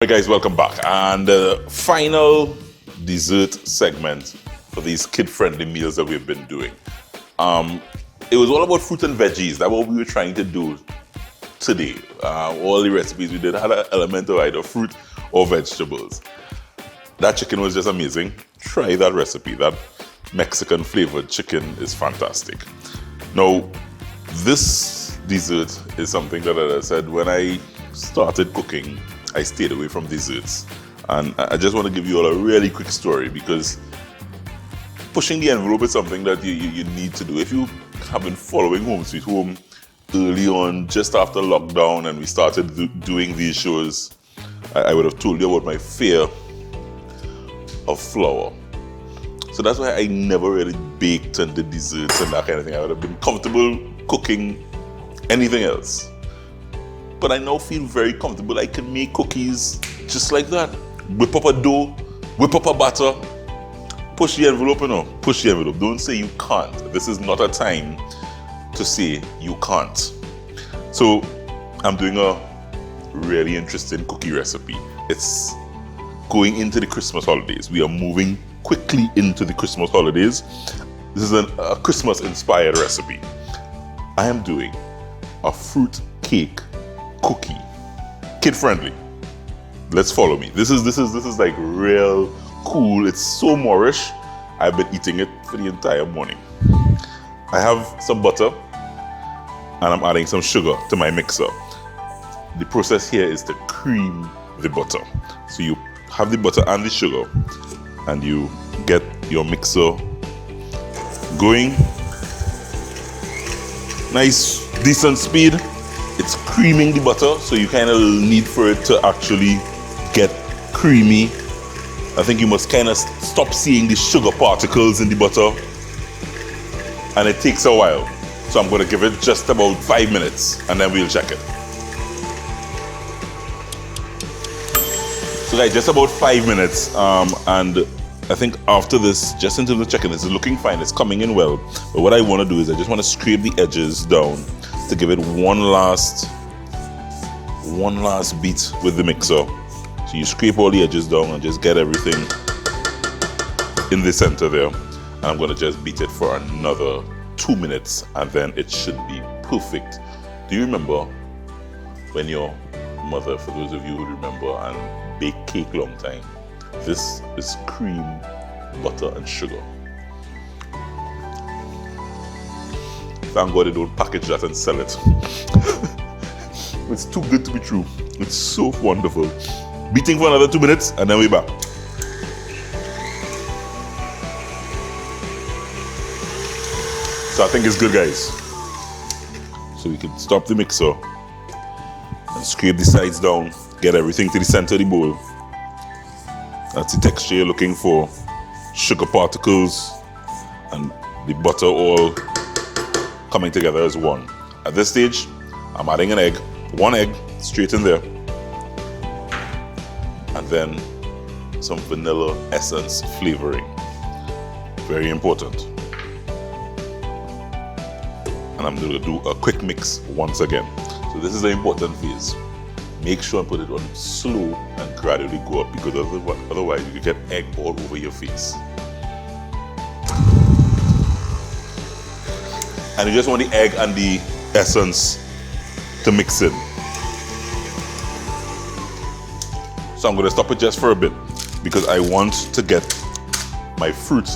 Hey guys, welcome back. And the final dessert segment for these kid-friendly meals that we've been doing. It was all about fruit and veggies. That's what we were trying to do today. All the recipes we did had an element of either fruit or vegetables. That chicken was just amazing. Try that recipe. That Mexican flavored chicken is fantastic. Now, this dessert is something that, as I said, when I started cooking, I stayed away from desserts. And I just want to give you all a really quick story because pushing the envelope is something that you need to do. If you have been following Home Sweet Home early on, just after lockdown, and we started doing these shows, I would have told you about my fear of flour. So that's why I never really baked and did desserts and that kind of thing. I would have been comfortable cooking anything else. But I now feel very comfortable. I can make cookies just like that. Whip up a dough, whip up a batter, push the envelope, push the envelope. Don't say you can't. This is not a time to say you can't. So I'm doing a really interesting cookie recipe. It's going into the Christmas holidays. We are moving quickly into the Christmas holidays. This is a Christmas-inspired recipe. I am doing a fruit cake cookie, kid friendly. Let's follow me. This is like real cool. It's so Moorish. I've been eating it for the entire morning. I have some butter and I'm adding some sugar to my mixer. The process here is to cream the butter. So you have the butter and the sugar and you get your mixer going. Nice, decent speed. It's creaming the butter, so you kind of need for it to actually get creamy. I think you must kind of stop seeing the sugar particles in the butter, and it takes a while. So I'm going to give it just about 5 minutes, and then we'll check it. So guys, just about 5 minutes, and I think after this, just into the checking, this is looking fine. It's coming in well. But what I want to do is I just want to scrape the edges down to give it one last beat with the mixer. So you scrape all the edges down and just get everything in the center there. And I'm going to just beat it for another 2 minutes and then it should be perfect. Do you remember when your mother, for those of you who remember and bake cake long time, this is cream, butter and sugar. Thank God they don't package that and sell it. It's too good to be true. It's so wonderful. Beating for another 2 minutes and then we're back. So I think it's good, guys. So we can stop the mixer and scrape the sides down, get everything to the center of the bowl. That's the texture you're looking for. Sugar particles and the butter all coming together as one. At this stage, I'm adding an egg, one egg straight in there, and then some vanilla essence flavoring. Very important. And I'm going to do a quick mix once again. So this is an important phase. Make sure and put it on slow and gradually go up because otherwise you can get egg all over your face. And you just want the egg and the essence to mix in. So I'm going to stop it just for a bit because I want to get my fruit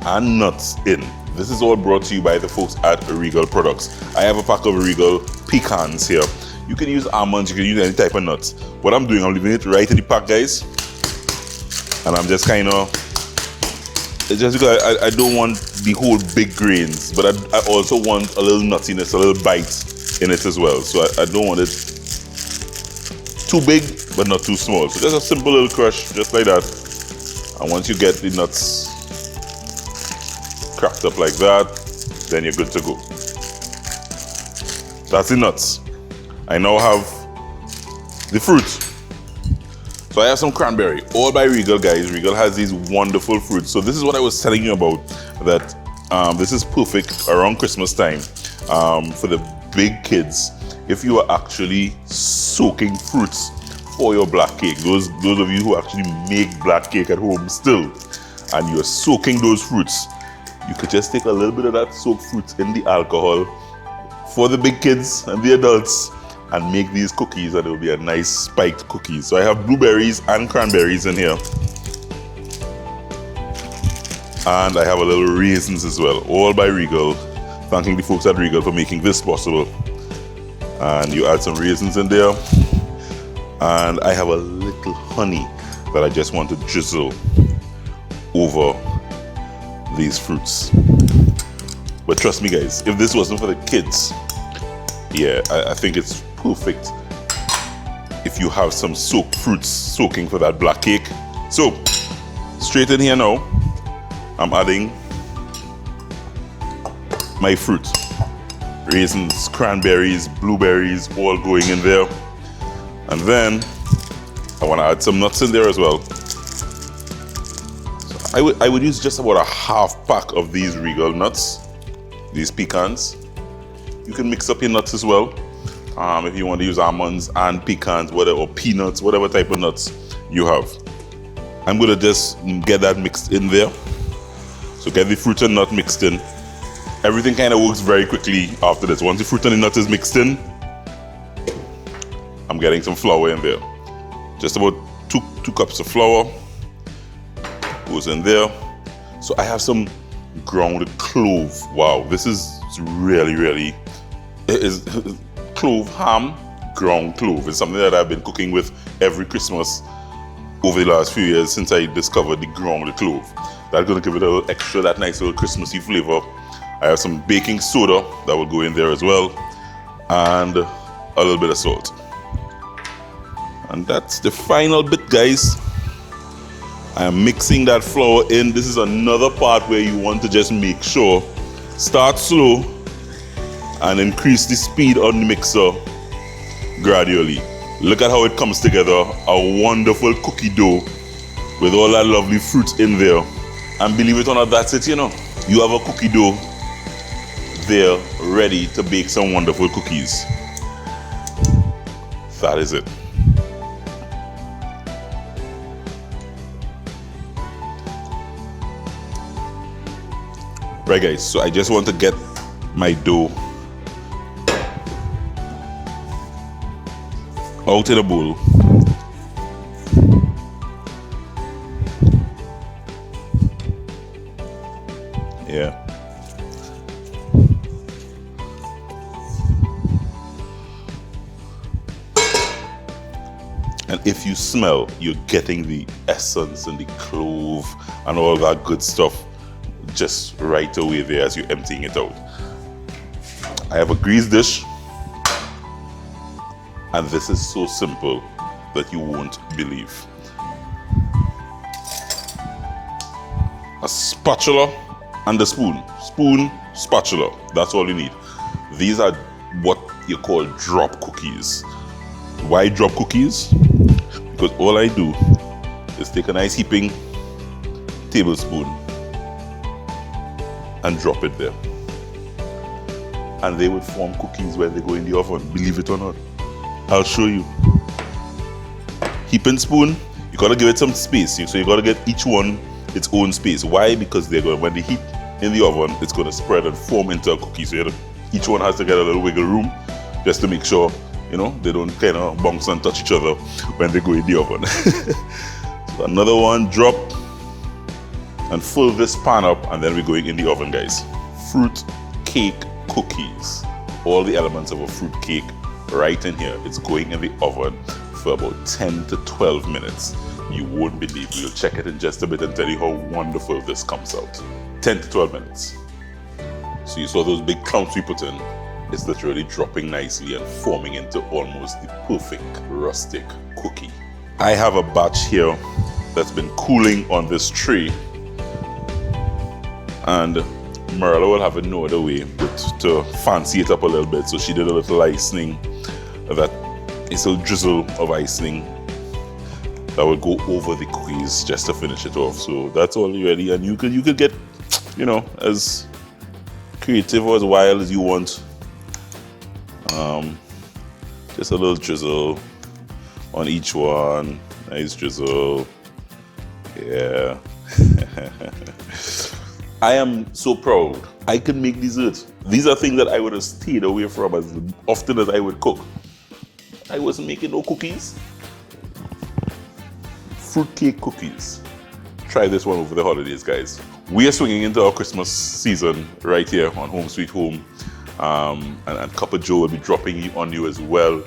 and nuts in. This is all brought to you by the folks at Regal Products. I have a pack of Regal Pecans here. You can use almonds, you can use any type of nuts. What I'm doing, I'm leaving it right in the pack, guys. And I'm just kind of, it's just because I don't want the whole big grains, but I also want a little nuttiness, a little bite in it as well. So I don't want it too big, but not too small. So just a simple little crush, just like that. And once you get the nuts cracked up like that, then you're good to go. That's the nuts. I now have the fruit. So I have some cranberry, all by Regal, guys. Regal has these wonderful fruits. So this is what I was telling you about, that this is perfect around Christmas time for the big kids. If you are actually soaking fruits for your black cake. Those of you who actually make black cake at home still, and you're soaking those fruits, you could just take a little bit of that soaked fruit in the alcohol for the big kids and the adults and make these cookies, and it will be a nice spiked cookies. So I have blueberries and cranberries in here. And I have a little raisins as well, all by Regal. Thanking the folks at Regal for making this possible. And you add some raisins in there. And I have a little honey that I just want to drizzle over these fruits. But trust me guys, if this wasn't for the kids, yeah, I think it's perfect if you have some soaked fruits soaking for that black cake. So, straight in here now, I'm adding my fruit. Raisins, cranberries, blueberries, all going in there. And then I want to add some nuts in there as well. So I would use just about a half pack of these Regal nuts, these pecans. You can mix up your nuts as well. If you want to use almonds and pecans, whatever, or peanuts, whatever type of nuts you have. I'm going to just get that mixed in there. So get the fruit and nut mixed in. Everything kind of works very quickly after this. Once the fruit and the nut is mixed in, I'm getting some flour in there. Just about two cups of flour goes in there. So I have some ground clove. Wow, this is really, it is clove ham, ground clove. It's something that I've been cooking with every Christmas over the last few years since I discovered the ground clove. That's going to give it a little extra, that nice little Christmassy flavor. I have some baking soda that will go in there as well, and a little bit of salt. And that's the final bit, guys. I am mixing that flour in. This is another part where you want to just make sure, start slow and increase the speed on the mixer gradually. Look at how it comes together. A wonderful cookie dough with all that lovely fruit in there. And believe it or not, that's it, you know. You have a cookie dough there ready to bake some wonderful cookies. That is it. Right guys, so I just want to get my dough out in a bowl. Yeah. And if you smell, you're getting the essence and the clove and all that good stuff just right away there as you're emptying it out. I have a greased dish, and this is so simple that you won't believe. A spatula and a spoon. Spoon, spatula, that's all you need. These are what you call drop cookies. Why drop cookies? Because all I do is take a nice heaping tablespoon and drop it there. And they would form cookies when they go in the oven, believe it or not. I'll show you. Heaping spoon, you gotta give it some space. So you gotta get each one its own space. Why? Because when they heat in the oven, it's gonna spread and form into a cookie. So each one has to get a little wiggle room just to make sure, you know, they don't kind of bounce and touch each other when they go in the oven. So another one, drop, and fill this pan up, and then we're going in the oven, guys. Fruit cake cookies. All the elements of a fruit cake right in here. It's going in the oven for about 10 to 12 minutes. You won't believe. We'll check it in just a bit and tell you how wonderful this comes out. 10 to 12 minutes. So you saw those big clumps we put in. It's literally dropping nicely and forming into almost the perfect rustic cookie. I have a batch here that's been cooling on this tray, and Marilla will have it no other way but to fancy it up a little bit. So she did a little icing, that is a drizzle of icing that will go over the cookies just to finish it off. So that's all ready, and you could get, you know, as creative or as wild as you want. Just a little drizzle on each one. Nice drizzle. Yeah. I am so proud. I can make desserts. These are things that I would have stayed away from as often as I would cook. I wasn't making no cookies. Fruitcake cookies. Try this one over the holidays, guys. We are swinging into our Christmas season right here on Home Sweet Home. And Copper Joe will be dropping on you as well.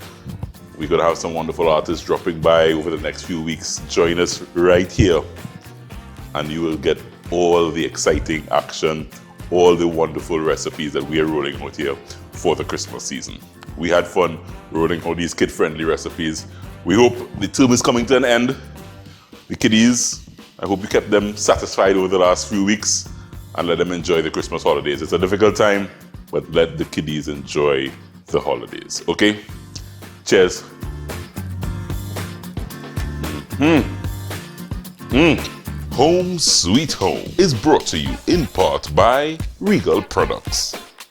We're going to have some wonderful artists dropping by over the next few weeks. Join us right here and you will get all the exciting action, all the wonderful recipes that we are rolling out here for the Christmas season. We had fun rolling out these kid-friendly recipes. We hope the term is coming to an end. The kiddies, I hope you kept them satisfied over the last few weeks and let them enjoy the Christmas holidays. It's a difficult time, but let the kiddies enjoy the holidays, okay? Cheers. Home Sweet Home is brought to you in part by Regal Products.